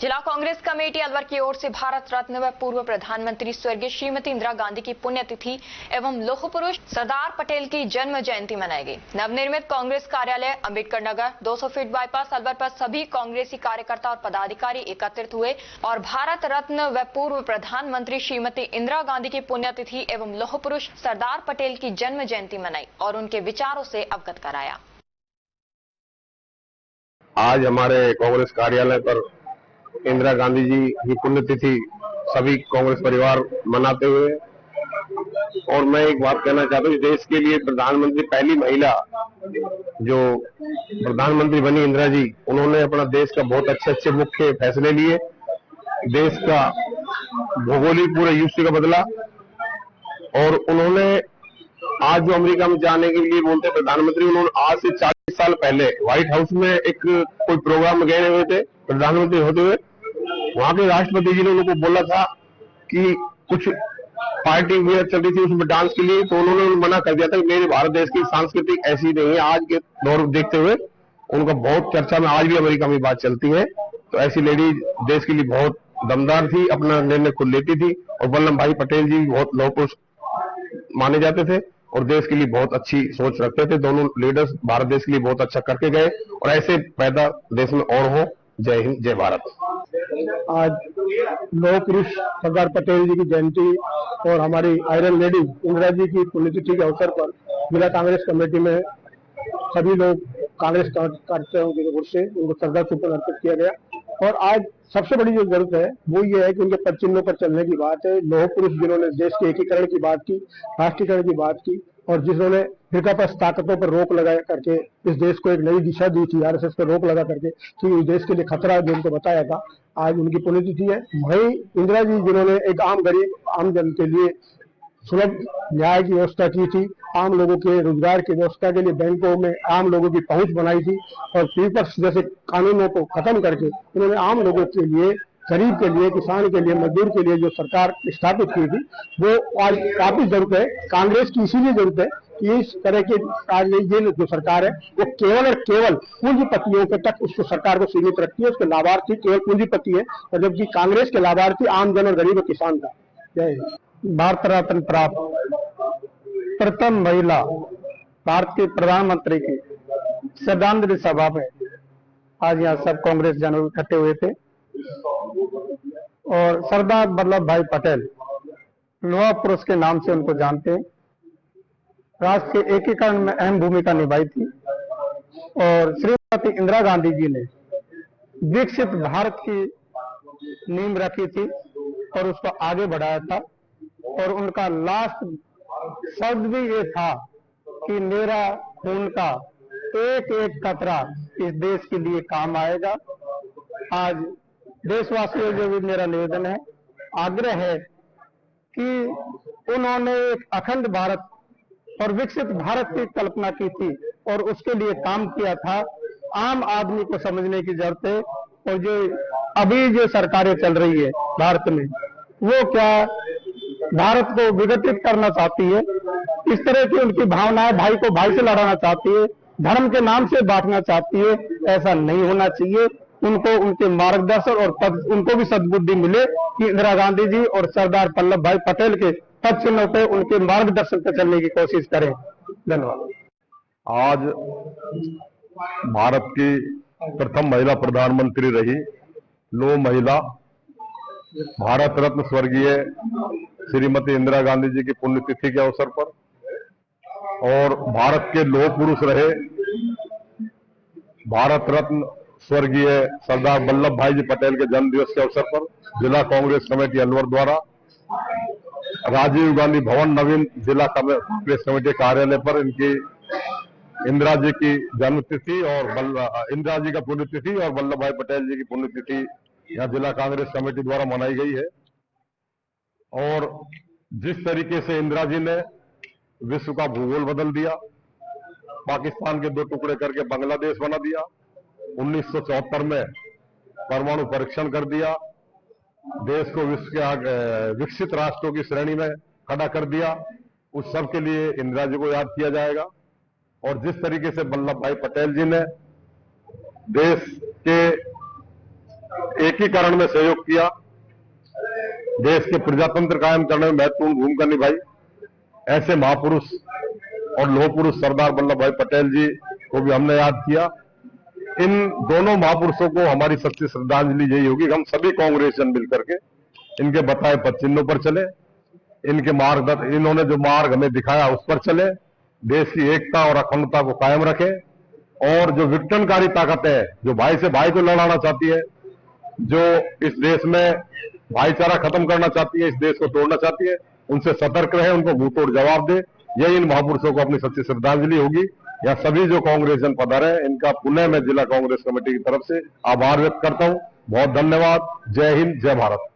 जिला कांग्रेस कमेटी अलवर की ओर से भारत रत्न व पूर्व प्रधानमंत्री स्वर्गीय श्रीमती इंदिरा गांधी की पुण्यतिथि एवं लौह पुरुष सरदार पटेल की जन्म जयंती मनाई गई। नवनिर्मित कांग्रेस कार्यालय अंबेडकर नगर 200 फीट बाईपास अलवर पर सभी कांग्रेसी कार्यकर्ता और पदाधिकारी एकत्रित हुए और भारत रत्न व पूर्व प्रधानमंत्री श्रीमती इंदिरा गांधी की पुण्यतिथि एवं लौह पुरुष सरदार पटेल की जन्म जयंती मनाई और उनके विचारों से अवगत कराया। आज हमारे कांग्रेस कार्यालय पर इंदिरा गांधी जी की पुण्यतिथि सभी कांग्रेस परिवार मनाते हुए, और मैं एक बात कहना चाहता हूँ, देश के लिए प्रधानमंत्री पहली महिला जो प्रधानमंत्री बनी इंदिरा जी, उन्होंने अपना देश का बहुत अच्छे मुख्य फैसले लिए, देश का भौगोलिक पूरे युग का बदला। और उन्होंने आज जो अमेरिका में जाने के लिए बोलते प्रधानमंत्री, उन्होंने आज से 40 साल पहले व्हाइट हाउस में एक कोई प्रोग्राम में गए हुए थे प्रधानमंत्री होते हुए। वहां के राष्ट्रपति जी ने उनको बोला था कि कुछ पार्टी वेयर चल रही थी उसमें डांस के लिए, तो उन्होंने मना कर दिया था कि मेरे भारत देश की सांस्कृतिक ऐसी नहीं है। आज के दौर को देखते हुए उनका बहुत चर्चा में आज भी अमेरिका में बात चलती है। तो ऐसी लेडी देश के लिए बहुत दमदार थी, अपना निर्णय खुद लेती थी। और वल्लभ भाई पटेल जी बहुत लौह पुरुष माने जाते थे और देश के लिए बहुत अच्छी सोच रखते थे। दोनों लीडर्स भारत देश के लिए बहुत अच्छा करके गए और ऐसे पैदा देश में और हो। जय हिंद, जय भारत। आज लौह पुरुष सरदार पटेल जी की जयंती और हमारी आयरन लेडी इंदिरा जी की पुण्यतिथि के अवसर पर जिला कांग्रेस कमेटी में सभी लोग कांग्रेस कार्यकर्ताओं की ओर से उनको श्रद्धासुमन अर्पित किया गया। और आज सबसे बड़ी जो जरूरत है वो ये है कि उनके पद चिन्हों पर चलने की बात है। लौह पुरुष जिन्होंने देश के एकीकरण की बात की, राष्ट्रीयकरण की बात की और जिन्होंने फिरकापरस्त ताकतों पर रोक लगा करके इस देश को एक नई दिशा दी थी, आरएसएस पर रोक लगा करके कि इस देश के लिए खतरा है, जो उनको बताया था। आज उनकी पुण्यतिथि है। वही इंदिरा जी जिन्होंने एक आम गरीब आम जन के लिए सुलभ न्याय की व्यवस्था की थी, आम लोगों के रोजगार की व्यवस्था के लिए बैंकों में आम लोगों की पहुंच बनाई थी और पीपर्स जैसे कानूनों को खत्म करके उन्होंने आम लोगों के लिए, गरीब के लिए, किसान के लिए, मजदूर के लिए जो सरकार स्थापित की थी, वो आज काफी जरूरत है। कांग्रेस की इसीलिए जरूरत है कि इस तरह की आज ये जो सरकार है वो केवल और केवल पूंजीपतियों के तक उसको सरकार को सीमित रखती है। उसके लाभार्थी केवल पूंजीपति है और जबकि कांग्रेस के लाभार्थी आम जन और गरीब और किसान था। जय हिंद। भारत रत्न प्राप्त प्रथम महिला भारत के प्रधानमंत्री की श्रद्धांजलि सभा में आज यहाँ सब कांग्रेस जन इकट्ठे हुए थे और सरदार वल्लभ भाई पटेल लौह पुरुष के नाम से उनको जानते हैं। राष्ट्र के एकीकरण में अहम भूमिका निभाई थी और श्रीमती इंदिरा गांधी जी ने विकसित भारत की नींव रखी थी और उसको आगे बढ़ाया था। और उनका लास्ट शब्द भी ये था कि मेरा खून का एक एक कतरा इस देश के लिए काम आएगा। आज देशवासियों जो भी मेरा निवेदन है, आग्रह है कि उन्होंने एक अखंड भारत और विकसित भारत की कल्पना की थी और उसके लिए काम किया था। आम आदमी को समझने की जरूरत है और जो अभी जो सरकारें चल रही है भारत में, वो क्या भारत को विघटित करना चाहती है। इस तरह की उनकी भावनाएं, भाई को भाई से लड़ाना चाहती है, धर्म के नाम से बांटना चाहती है। ऐसा नहीं होना चाहिए। उनको उनके मार्गदर्शन और उनको भी सद्बुद्धि मिले कि इंदिरा गांधी जी और सरदार वल्लभ भाई पटेल के पद चिन्हों पे उनके मार्गदर्शन पे चलने की कोशिश करें। धन्यवाद। आज भारत की प्रथम महिला प्रधानमंत्री रही लौह महिला भारत रत्न स्वर्गीय श्रीमती इंदिरा गांधी जी की पुण्यतिथि के अवसर पर और भारत के लौह पुरुष रहे भारत रत्न स्वर्गीय सरदार वल्लभ भाई जी पटेल के जन्म दिवस के अवसर पर जिला कांग्रेस कमेटी अलवर द्वारा राजीव गांधी भवन नवीन जिला कांग्रेस कमेटी कार्यालय पर इनकी इंदिरा जी की जन्मतिथि और इंदिरा जी का पुण्यतिथि और वल्लभ भाई पटेल जी की पुण्यतिथि यहाँ जिला कांग्रेस कमेटी द्वारा मनाई गई है। और जिस तरीके से इंदिरा जी ने विश्व का भूगोल बदल दिया, पाकिस्तान के 2 टुकड़े करके बांग्लादेश बना दिया, 1974 में परमाणु परीक्षण कर दिया, देश को विश्व के आगे विकसित राष्ट्रों की श्रेणी में खड़ा कर दिया, उस सब के लिए इंदिरा जी को याद किया जाएगा। और जिस तरीके से वल्लभ भाई पटेल जी ने देश के एकीकरण में सहयोग किया, देश के प्रजातंत्र कायम करने में महत्वपूर्ण भूमिका निभाई। ऐसे महापुरुष और लौह पुरुष सरदार वल्लभ भाई पटेल जी को भी हमने याद किया। इन दोनों महापुरुषों को हमारी सच्ची श्रद्धांजलि यही होगी कि हम सभी कांग्रेसियन मिलकर के इनके बताए पद चिन्हों पर चले, इन्होंने जो मार्ग हमें दिखाया उस पर चले, देश की एकता और अखंडता को कायम रखें, और जो विघटनकारी ताकतें हैं, जो भाई से भाई को लड़ाना चाहती है, जो इस देश में भाईचारा खत्म करना चाहती है, इस देश को तोड़ना चाहती है, उनसे सतर्क रहे, उनको मुंह तोड़ जवाब दे। यही इन महापुरुषों को अपनी सच्ची श्रद्धांजलि होगी। या सभी जो कांग्रेसियन पधारे हैं, इनका पुनः मैं जिला कांग्रेस कमेटी की तरफ से आभार व्यक्त करता हूं। बहुत धन्यवाद। जय हिंद, जय भारत।